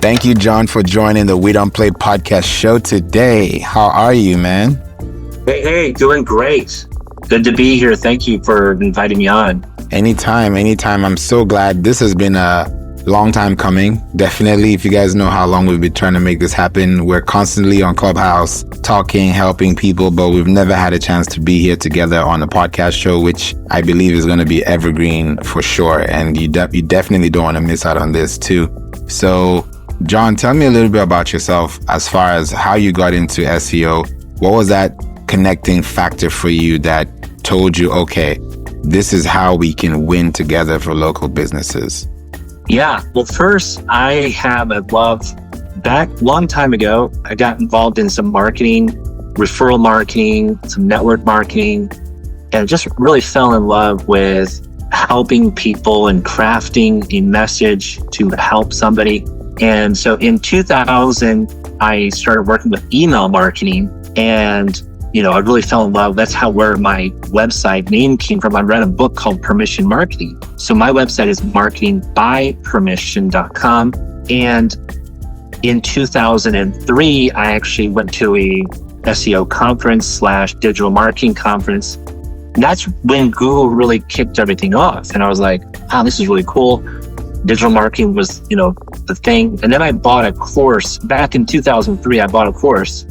Thank you, John, for joining the We Don't Play podcast show today. How are you, man? Hey, doing great. Good to be here. Thank you for inviting me on. Anytime. I'm so glad. This has been a long time coming. Definitely, if you guys know how long we've been trying to make this happen, we're constantly on Clubhouse talking, helping people, but we've never had a chance to be here together on a podcast show, which I believe is going to be evergreen for sure. And you definitely don't want to miss out on this too. So, John, tell me a little bit about yourself as far as how you got into SEO. What was that connecting factor for you that told you, okay, this is how we can win together for local businesses? Yeah, well, first, I have a love. Back a long time ago, I got involved in some marketing, referral marketing, some network marketing, and just really fell in love with helping people and crafting a message to help somebody. And so in 2000, I started working with email marketing, and I really fell in love. That's where my website name came from. I read a book called Permission Marketing. So my website is marketingbypermission.com. And in 2003, I actually went to a SEO conference / digital marketing conference. And that's when Google really kicked everything off. And I was like, wow, this is really cool. Digital marketing was, the thing. And then I bought a course. Back in 2003, I bought a course.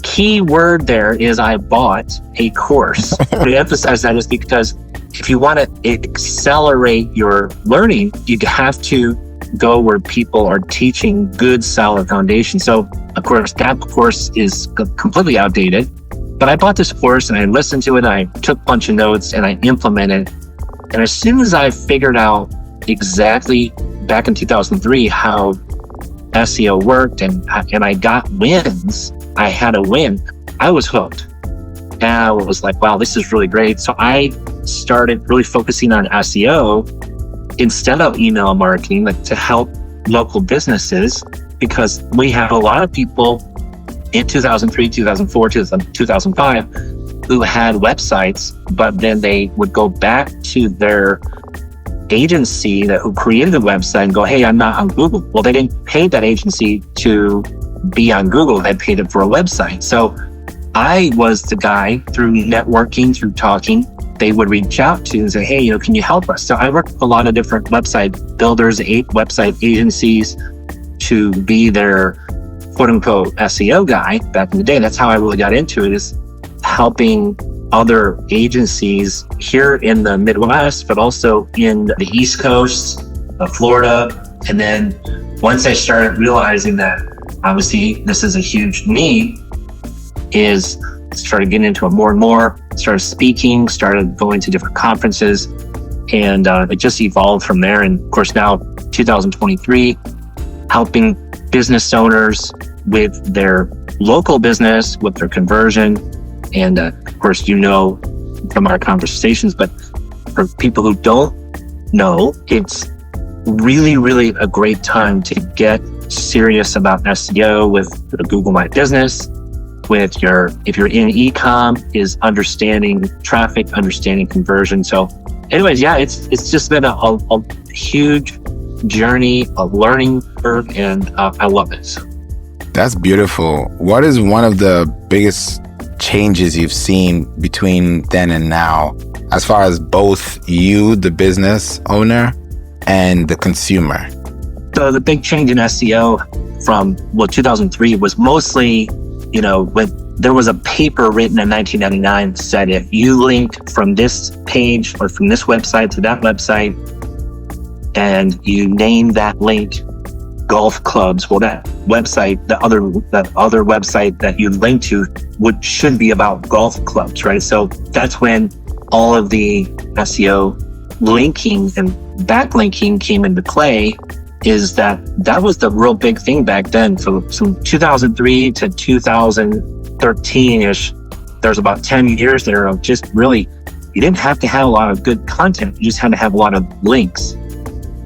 Key word there is I bought a course. To emphasize that is because if you want to accelerate your learning, you have to go where people are teaching good, solid foundation. So, of course, that course is completely outdated. But I bought this course and I listened to it. I took a bunch of notes and I implemented. And as soon as I figured out exactly back in 2003 how SEO worked and I got wins, I had a win, I was hooked. And I was like, wow, this is really great. So I started really focusing on SEO instead of email marketing, to help local businesses, because we have a lot of people in 2003, 2004, 2005 who had websites, but then they would go back to their agency who created the website and go, hey, I'm not on Google. Well, they didn't pay that agency to be on Google. They paid it for a website. So I was the guy, through networking, through talking, they would reach out to and say, hey, can you help us? So I worked with a lot of different website builders, 8 website agencies to be their quote unquote SEO guy back in the day. That's how I really got into it, is helping other agencies here in the Midwest, but also in the East Coast, Florida. And then once I started realizing that obviously this is a huge need, is started getting into it more and more, started speaking, started going to different conferences, and it just evolved from there. And of course now 2023, helping business owners with their local business, with their conversion. And of course, from our conversations, but for people who don't know, it's really, really a great time to get serious about SEO with Google My Business, if you're in e-com, is understanding traffic, understanding conversion. So anyways, yeah, it's just been a huge journey, a learning curve, and I love it. That's beautiful. What is one of the biggest changes you've seen between then and now, as far as both you, the business owner, and the consumer? So the big change in SEO from 2003 was mostly, when there was a paper written in 1999 that said if you linked from this page or from this website to that website and you name that link golf clubs, well, that website, that other website that you linked to should be about golf clubs, right? So that's when all of the SEO linking and backlinking came into play, is that was the real big thing back then. So from 2003 to 2013-ish, there's about 10 years there of just really, you didn't have to have a lot of good content, you just had to have a lot of links.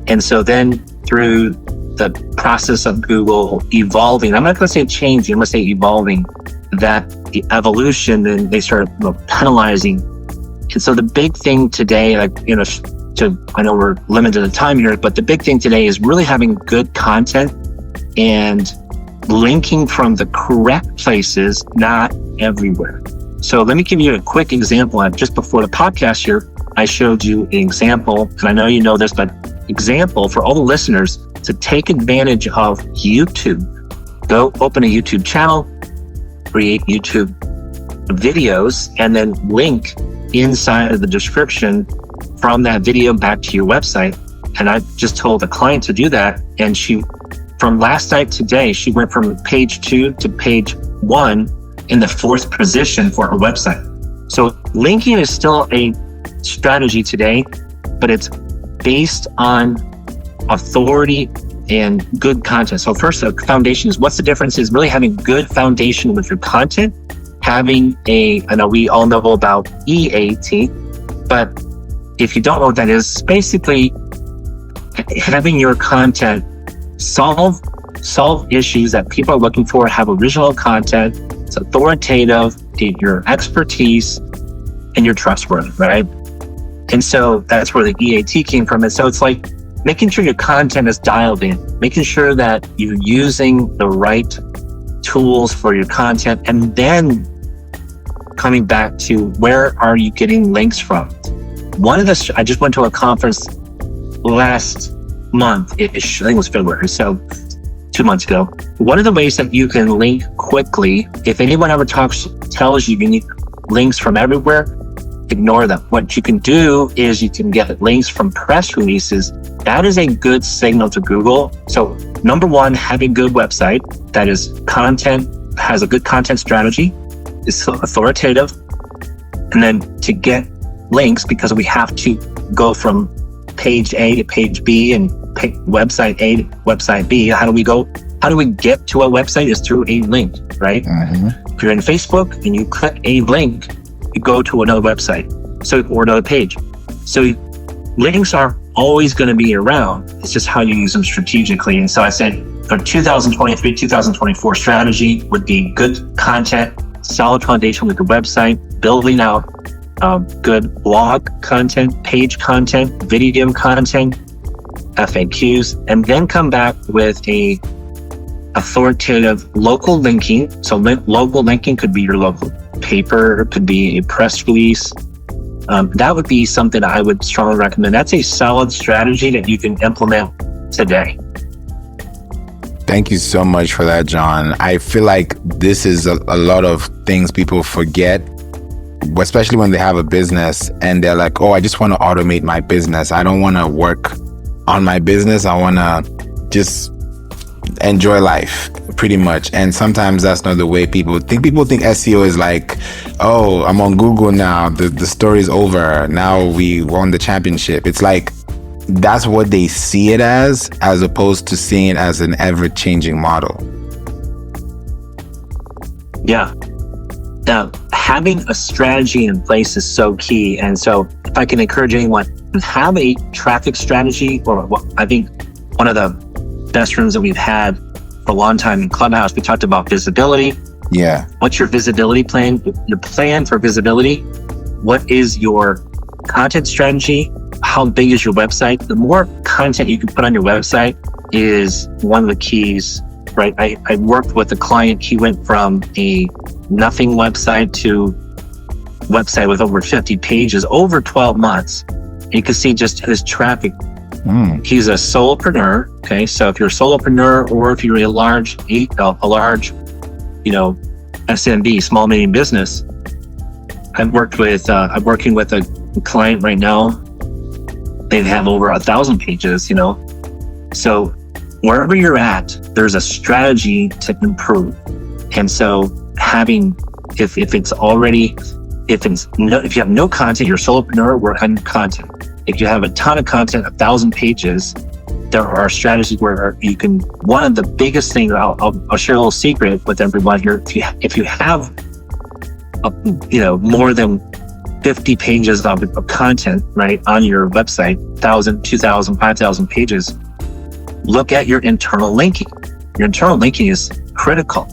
And so then through the process of Google evolving, I'm not going to say changing, I'm going to say evolving, that the evolution, then they started penalizing. And so the big thing today, I know we're limited in time here, but the big thing today is really having good content and linking from the correct places, not everywhere. So let me give you a quick example. Just before the podcast here, I showed you an example, and I know you know this, but example for all the listeners to take advantage of YouTube. Go open a YouTube channel, create YouTube videos, and then link inside of the description from that video back to your website. And I just told the client to do that. And from last night to today, she went from page 2 to page 1 in the 4th position for her website. So linking is still a strategy today, but it's based on authority and good content. So first, the foundation is, what's the difference is really having good foundation with your content, having I know we all know about EAT, but if you don't know what that is, basically having your content solve issues that people are looking for, have original content, it's authoritative, your expertise, and you're trustworthy, right? And so that's where the EAT came from. And so it's like making sure your content is dialed in, making sure that you're using the right tools for your content, and then coming back to where are you getting links from? I just went to a conference last month-ish, I think it was February, so 2 months ago. One of the ways that you can link quickly, if anyone ever tells you need links from everywhere, ignore them. What you can do is you can get links from press releases. That is a good signal to Google. So number one, having a good website that is has a good content strategy, is authoritative. And then to get links, because we have to go from page A to page B and website A to website B. How do we get to a website? Is through a link, right? Mm-hmm. If you're in Facebook and you click a link, you go to another website, or another page. So links are always going to be around. It's just how you use them strategically. And so I said for 2023, 2024 strategy would be good content, solid foundation with the website, building out good blog content, page content, video content, FAQs, and then come back with a authoritative local linking. So local linking could be your local paper, it could be a press release. That would be something I would strongly recommend. That's a solid strategy that you can implement today. Thank you so much for that, John. I feel like this is a lot of things people forget, especially when they have a business and they're like, oh, I just want to automate my business. I don't want to work on my business. I want to just enjoy life, pretty much. And sometimes that's not the way people think. People think SEO is like, oh, I'm on Google now, the story's over, now we won the championship. It's like, that's what they see it as opposed to seeing it as an ever-changing model. Yeah. Now, having a strategy in place is so key. And so if I can encourage anyone to have a traffic strategy, or I think one of the best rooms that we've had for a long time in Clubhouse, we talked about visibility. Yeah. What's your visibility plan? Your plan for visibility. What is your content strategy? How big is your website? The more content you can put on your website is one of the keys, right? I worked with a client. He went from a nothing website to website with over 50 pages over 12 months. And you can see just his traffic. He's a solopreneur. Okay. So if you're a solopreneur, or if you're a large, SMB, small, medium business, I'm working with a client right now. They have over 1,000 pages, So wherever you're at, there's a strategy to improve. And so if you have no content, you're a solopreneur, work on content. If you have a ton of content, 1,000 pages, there are strategies where you can, one of the biggest things, I'll share a little secret with everyone here. If you have, more than 50 pages of content, right, on your website, 1,000, 2,000, 5,000 pages, look at your internal linking. Your internal linking is critical.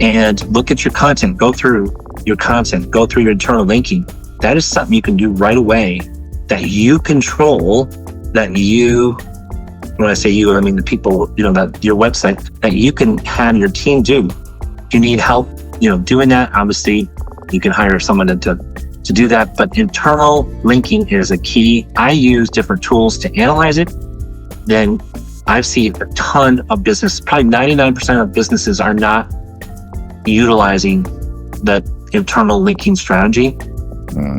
And look at your content, go through your internal linking. That is something you can do right away, that you control, that you when I say you, I mean the people, that your website, that you can have your team do. If you need help, doing that, obviously you can hire someone to do that. But internal linking is a key. I use different tools to analyze it. Then I've seen a ton of business, probably 99% of businesses are not utilizing the internal linking strategy.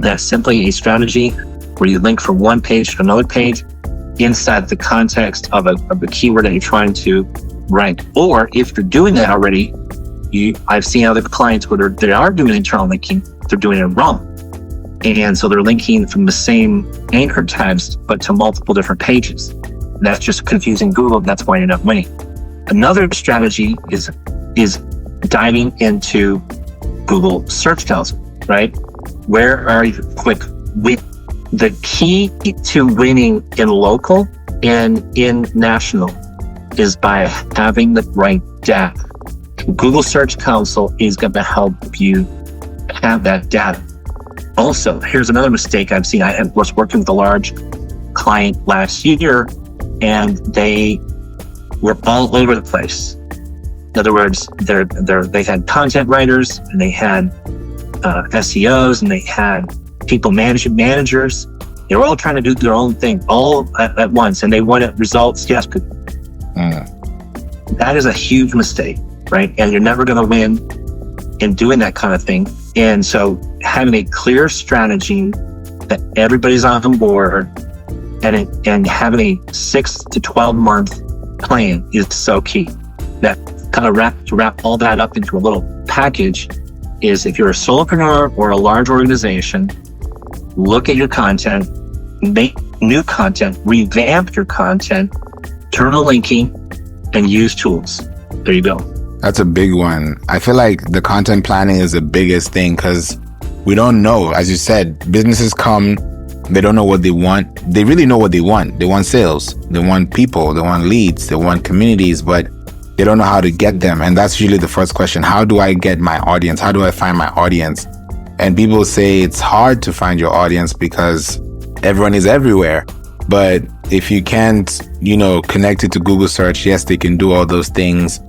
That's simply a strategy where you link from one page to another page inside the context of a keyword that you're trying to rank. Or if you're doing that already, I've seen other clients where they are doing internal linking, they're doing it wrong. And so they're linking from the same anchor tags, but to multiple different pages. That's just confusing Google. That's why you're not winning. Another strategy is diving into Google Search Console, right? Where are you quick? The key to winning in local and in national is by having the right data. Google Search Console is going to help you have that data. Also, here's another mistake I've seen. I was working with a large client last year, and they were all over the place. In other words, they had content writers, and they had SEOs, and they had people managers. They were all trying to do their own thing all at once, and they wanted results yesterday. That is a huge mistake, right? And you're never going to win in doing that kind of thing. And so having a clear strategy that everybody's on board and having a 6 to 12 month plan is so key. That kind of wrap all that up into a little package is, if you're a solopreneur or a large organization, look at your content, make new content, revamp your content, internal linking, and use tools. There you go. That's a big one. I feel like the content planning is the biggest thing, because we don't know. As you said, businesses come, they don't know what they want. They really know what they want. They want sales, they want people, they want leads, they want communities, but they don't know how to get them. And that's usually the first question. How do I get my audience? How do I find my audience? And people say it's hard to find your audience because everyone is everywhere. But if you can't, connect it to Google search, yes, they can do all those things.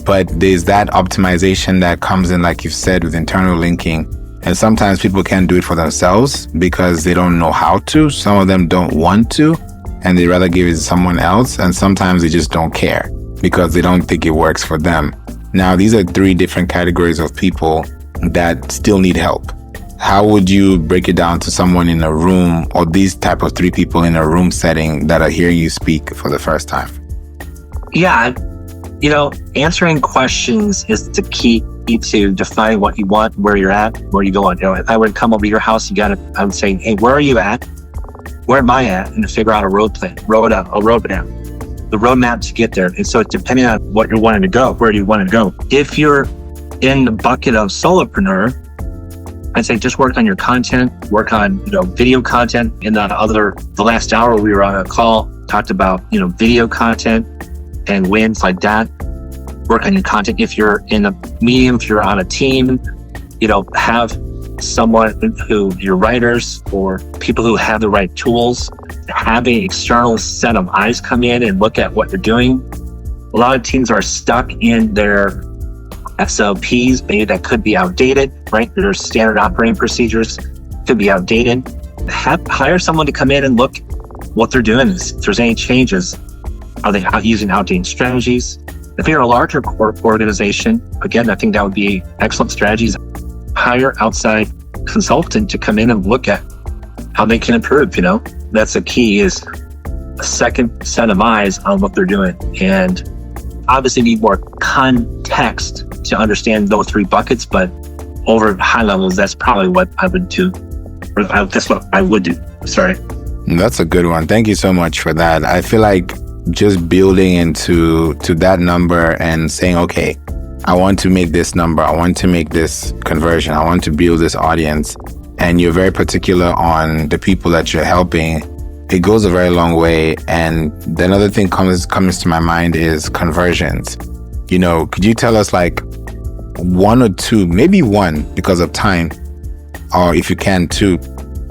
But there's that optimization that comes in, like you've said, with internal linking. And sometimes people can't do it for themselves because they don't know how to. Some of them don't want to, and they rather give it to someone else. And sometimes they just don't care because they don't think it works for them. Now, these are 3 different categories of people that still need help. How would you break it down to someone in a room, or these type of 3 people in a room setting that are hearing you speak for the first time? Yeah, answering questions is the key to define what you want, where you're at, where you going. If I were to come over to your house, I would say, hey, where are you at? Where am I at? And figure out a roadmap, the roadmap to get there. And so depending on what you're wanting to go, where do you want to go? If you're in the bucket of solopreneur, I'd say just work on your content, work on, video content. In the last hour we were on a call, talked about, video content and wins like that. Work on your content. If you're in a medium, if you're on a team, have someone who, your writers or people who have the right tools, have an external set of eyes come in and look at what you're doing. A lot of teams are stuck in their SOPs, maybe that could be outdated, right? Their standard operating procedures could be outdated. Hire someone to come in and look what they're doing. If there's any changes, are they using outdated strategies? If you're a larger organization, again, I think that would be excellent strategies. Hire outside consultant to come in and look at how they can improve. That's the key, is a second set of eyes on what they're doing. And obviously need more context to understand those 3 buckets, but over high levels, that's probably what I would do. Or that's what I would do. Sorry. That's a good one. Thank you so much for that. I feel like just building into that number and saying, okay, I want to make this number. I want to make this conversion. I want to build this audience. And you're very particular on the people that you're helping. It goes a very long way. And the another thing comes to my mind is conversions. Could you tell us like 1 or 2, maybe 1 because of time, or if you can 2,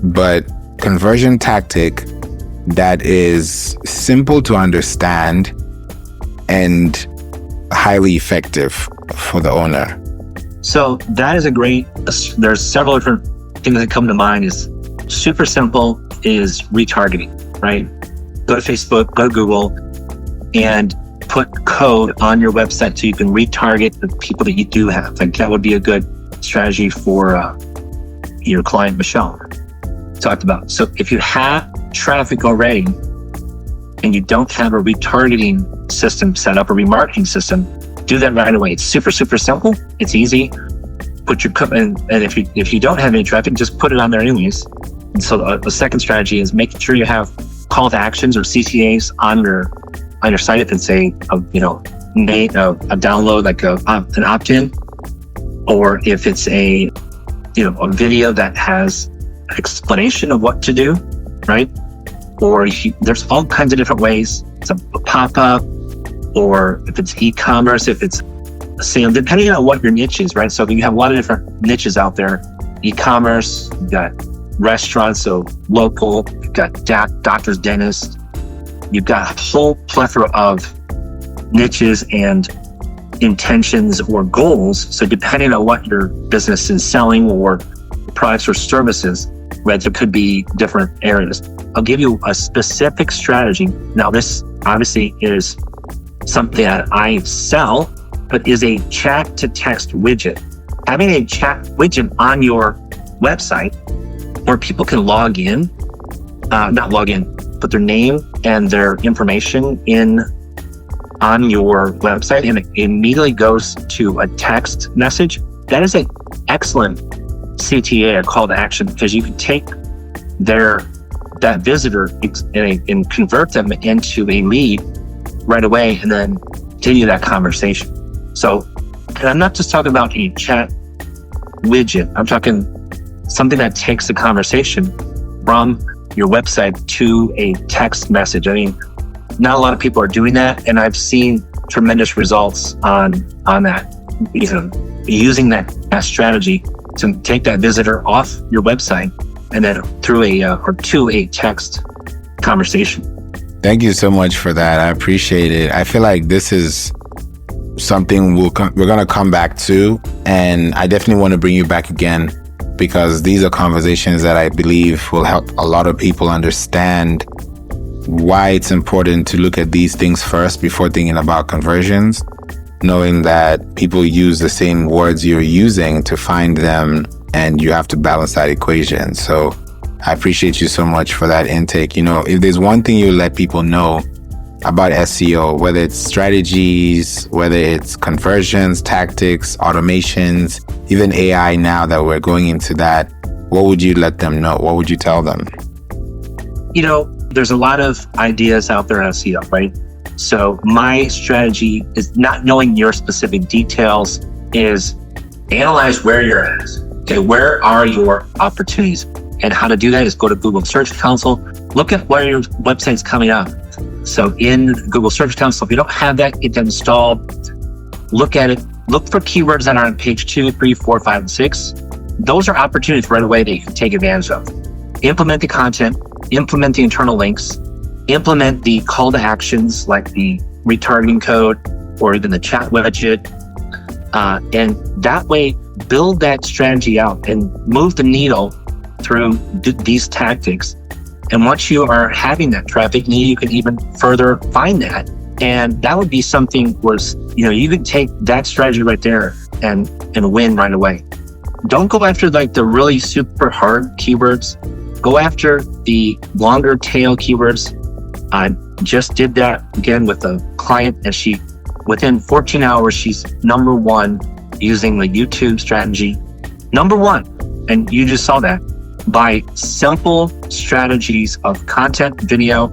but conversion tactic that is simple to understand and highly effective for the owner? So that is there's several different things that come to mind. Is super simple is retargeting, right? Go to Facebook, go to Google, and put code on your website so you can retarget the people that you do have. Like that would be a good strategy for your client, Michelle, talked about. So if you have traffic already and you don't have a retargeting system set up, a remarketing system, do that right away. It's super, super simple. It's easy. Put your and if you don't have any traffic, just put it on there anyways. And so the second strategy is making sure you have call to actions or CTAs on your site. If it's a download, like an opt-in, or if it's a video that has an explanation of what to do, right? Or there's all kinds of different ways. It's a pop-up, or if it's e-commerce, if it's sale, depending on what your niche is, right? So you have a lot of different niches out there. E-commerce, you've got restaurants, so local, you've got doctors, dentists, you've got a whole plethora of niches and intentions or goals. So depending on what your business is selling or products or services, right, there could be different areas. I'll give you a specific strategy. Now, this obviously is something that I sell, but is a chat to text widget. Having a chat widget on your website where people can log in, put their name and their information on your website, and it immediately goes to a text message. That is an excellent CTA, a call to action, because you can take that visitor and convert them into a lead right away and then continue that conversation. So, and I'm not just talking about a chat widget. I'm talking something that takes the conversation from your website to a text message. I mean, not a lot of people are doing that, and I've seen tremendous results on that. Using that strategy to take that visitor off your website and then to a text conversation. Thank you so much for that. I appreciate it. I feel like this is something we're going to come back to, and I definitely want to bring you back again, because these are conversations that I believe will help a lot of people understand why it's important to look at these things first before thinking about conversions, knowing that people use the same words you're using to find them, and you have to balance that equation. So I appreciate you so much for that intake. If there's one thing you let people know about SEO, whether it's strategies, whether it's conversions, tactics, automations, even AI now that we're going into that, what would you let them know? What would you tell them? There's a lot of ideas out there in SEO, right? So my strategy is not knowing your specific details, is analyze where you're at. Okay, where are your opportunities? And how to do that is go to Google Search Console, look at where your website's coming up. So in Google Search Console, if you don't have that, get that installed, look at it, look for keywords that are on page 2, 3, 4, 5, and 6. Those are opportunities right away that you can take advantage of. Implement the content, implement the internal links, implement the call to actions like the retargeting code or even the chat widget. And that way, build that strategy out and move the needle through these tactics. And once you are having that traffic, you can even further find that. And that would be something where, you can take that strategy right there and win right away. Don't go after like the really super hard keywords. Go after the longer tail keywords. I just did that again with a client, and within 14 hours, she's number one using the YouTube strategy. Number one. And you just saw that by simple strategies of content, video,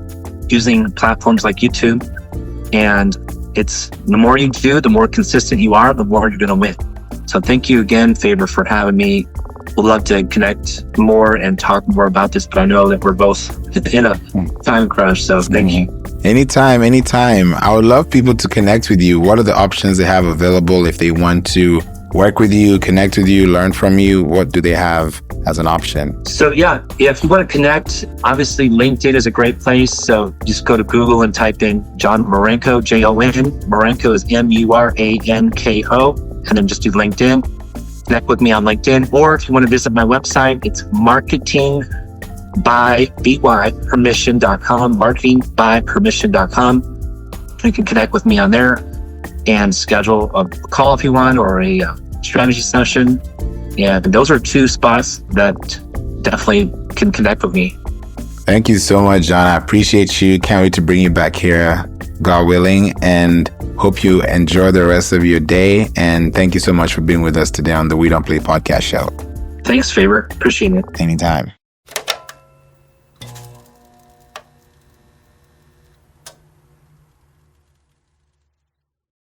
using platforms like YouTube. And the more you do, the more consistent you are, the more you're going to win. So thank you again, Favour, for having me. We'd love to connect more and talk more about this, but I know that we're both in a time crunch, so thank you. Anytime. I would love people to connect with you. What are the options they have available if they want to work with you, connect with you, learn from you? What do they have as an option. So yeah, if you want to connect, obviously LinkedIn is a great place. So just go to Google and type in John Muranko, Jon. Muranko is Muranko, and then just do LinkedIn. Connect with me on LinkedIn. Or if you want to visit my website, it's marketingbypermission.com, marketingbypermission.com. You can connect with me on there and schedule a call if you want, or a strategy session. And those are two spots that definitely can connect with me. Thank you so much, John. I appreciate you. Can't wait to bring you back here, God willing, and hope you enjoy the rest of your day. And thank you so much for being with us today on the We Don't Play podcast show. Thanks, Favour. Appreciate it. Anytime.